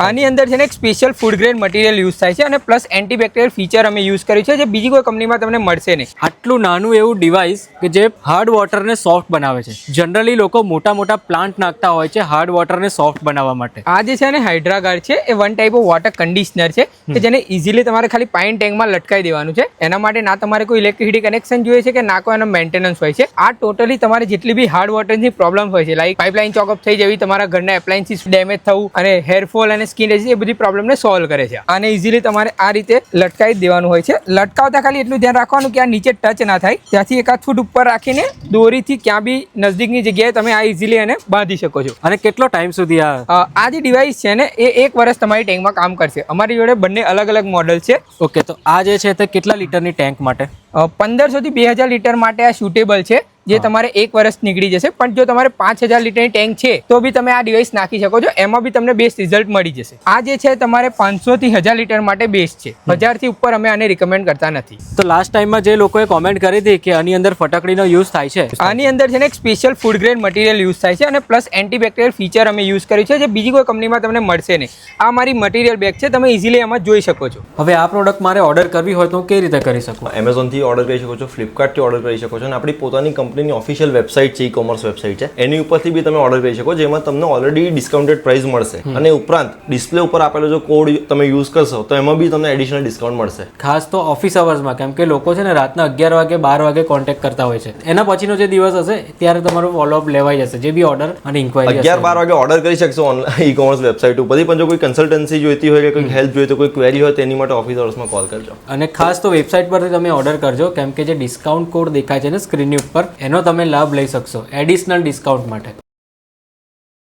આની અંદર છે ને એક special food grade material use થાય છે અને પ્લસ એન્ટીબેક્ટેરિયલ ફીચર અમે યુઝ કર્યું છે જે બીજી કોઈ કંપનીમાં તમને મળશે નહીં. આટલું નાનું એવું ડિવાઇસ કે જે હાર્ડ વોટરને સોફ્ટ બનાવે છે. જનરલી લોકો મોટા મોટા પ્લાન્ટ નાખતા હોય છે હાર્ડ વોટરને સોફ્ટ બનાવવા માટે. આ જે છે ને હાઇડ્રા ગાર્ડ છે એ one type of water conditioner છે કે જેને ઇઝીલી તમારે ખાલી પાણી ટેન્કમાં લટકાઈ દેવાનું છે. એના માટે ના તમારે કોઈ ઇલેક્ટ્રિસિટી કનેક્શન જોઈએ છે કે ના કોઈ એનો મેન્ટેનન્સ હોય છે. આ ટોટલી તમારે જેટલી બી હાર્ડ વોટરની પ્રોબ્લેમ હોય છે લાઈક પાઇપલાઇન ચોકઅપ થઈ જવી, તમારા ઘરના એપ્લાયન્સીસ ડેમેજ થવું અને હેરફોલ અને સ્કિન ડિઝીઝ એ બધી પ્રોબ્લેમને સોલ્વ કરે છે. આને ઇઝીલી તમારે આ રીતે લટકાવી દેવાનું હોય છે. લટકાવતા ખાલી એટલું ધ્યાન રાખવાનું કે આ નીચે ટચ ના થાય. ત્યાંથી 1 ફૂટ ઉપર રાખીને દોરીથી ક્યાં બી નજદીકની જગ્યાએ તમે આ ઇઝીલી એને બાંધી શકો છો. અને કેટલો ટાઈમ સુધી આ જે ડિવાઇસ છે ને એ 1 વર્ષ તમારી ટેન્કમાં કામ કરશે. અમારી જોડે બંને અલગ અલગ મોડલ છે. ઓકે, તો આ જે છે તે કેટલા લીટરની ટેન્ક માટે? 1500 થી 2000 લીટર માટે આ સુટેબલ છે જે તમારે 1 વર્ષ નીકળી જશે. પણ જો તમારે 5000 લીટરની ટેન્ક છે તો બી તમે આ ડિવાઇસ નાખી શકો છો. એમાં બી તમને બેસ્ટ રિઝલ્ટ મળી જશે. આ જે છે તમારે 500 થી 1000 લીટર માટે બેસ્ટ છે. 1000 થી ઉપર અમે આને રિકમેન્ડ કરતા નથી. તો લાસ્ટ ટાઈમમાં જે લોકોએ કોમેન્ટ કરી હતી કે આની અંદર ફટકડીનો યુઝ થાય છે, આની અંદર છે ને એક special food grade material use થાય છે અને પ્લસ એન્ટીબેક્ટેરિયલ ફીચર અમે યુઝ કર્યું છે જે બીજી કોઈ કંપનીમાં તમને મળશે નહીં. આ મારી મટીરિયલ બેગ છે, તમે ઇઝીલી એમાં જોઈ શકો છો. હવે આ પ્રોડક્ટ મારે ઓર્ડર કરવી હોય તો હું કેવી રીતે કરી શકું? એમેઝોન થી ઓર્ડર કરી શકો છો, ફ્લિપકાર્ટ થી ઓર્ડર કરી શકો છો અને આપણી પોતાની કંપનીની ઓફિશિયલ વેબસાઇટ છે, ઈ કોમર્સ વેબસાઇટ છે, એની ઉપરથી બી તમે ઓર્ડર કરી શકો જેમાં તમને ઓલરેડી ડિસ્કાઉન્ટેડ પ્રાઇસ મળશે અને ઉપરાંત ડિસ્પ્લે ઉપર આપેલો જો કોડ તમે યુઝ કરશો તો એમાં બી તમને એડિશનલ ડિસ્કાઉન્ટ મળશે. ખાસ તો ઓફિસ અવર્સમાં, કેમ કે લોકો છે ને રાતના 11 વાગે 12 વાગે કોન્ટેક્ટ કરતા હોય છે. એના પછીનો જે દિવસ હશે ત્યારે તમારો ફોલોઅપ લેવાઈ જશે જે બી ઓર્ડર અને ઇન્ક્વાયરી 11-12 વાગે ઓર્ડર કરી શકશો ઓનલાઈન ઈ કોમર્સ વેબસાઇટ ઉપરથી. પણ જો કોઈ કન્સલ્ટન્સી જોઈતી હોય કે કોઈ હેલ્પ જોઈએ તો કોઈ ક્વેરી હોય તેની માટે ઓફિસ અવર્સમાં કોલ કરજો. અને ખાસ તો વેબસાઇટ પરથી તમે ઓર્ડર કરજો કેમ કે જે ડિસ્કાઉન્ટ કોડ દેખાય છે ને સ્ક્રીનની ઉપર એનો તમે લાભ લઈ શકશો એડિશનલ ડિસ્કાઉન્ટ માટે.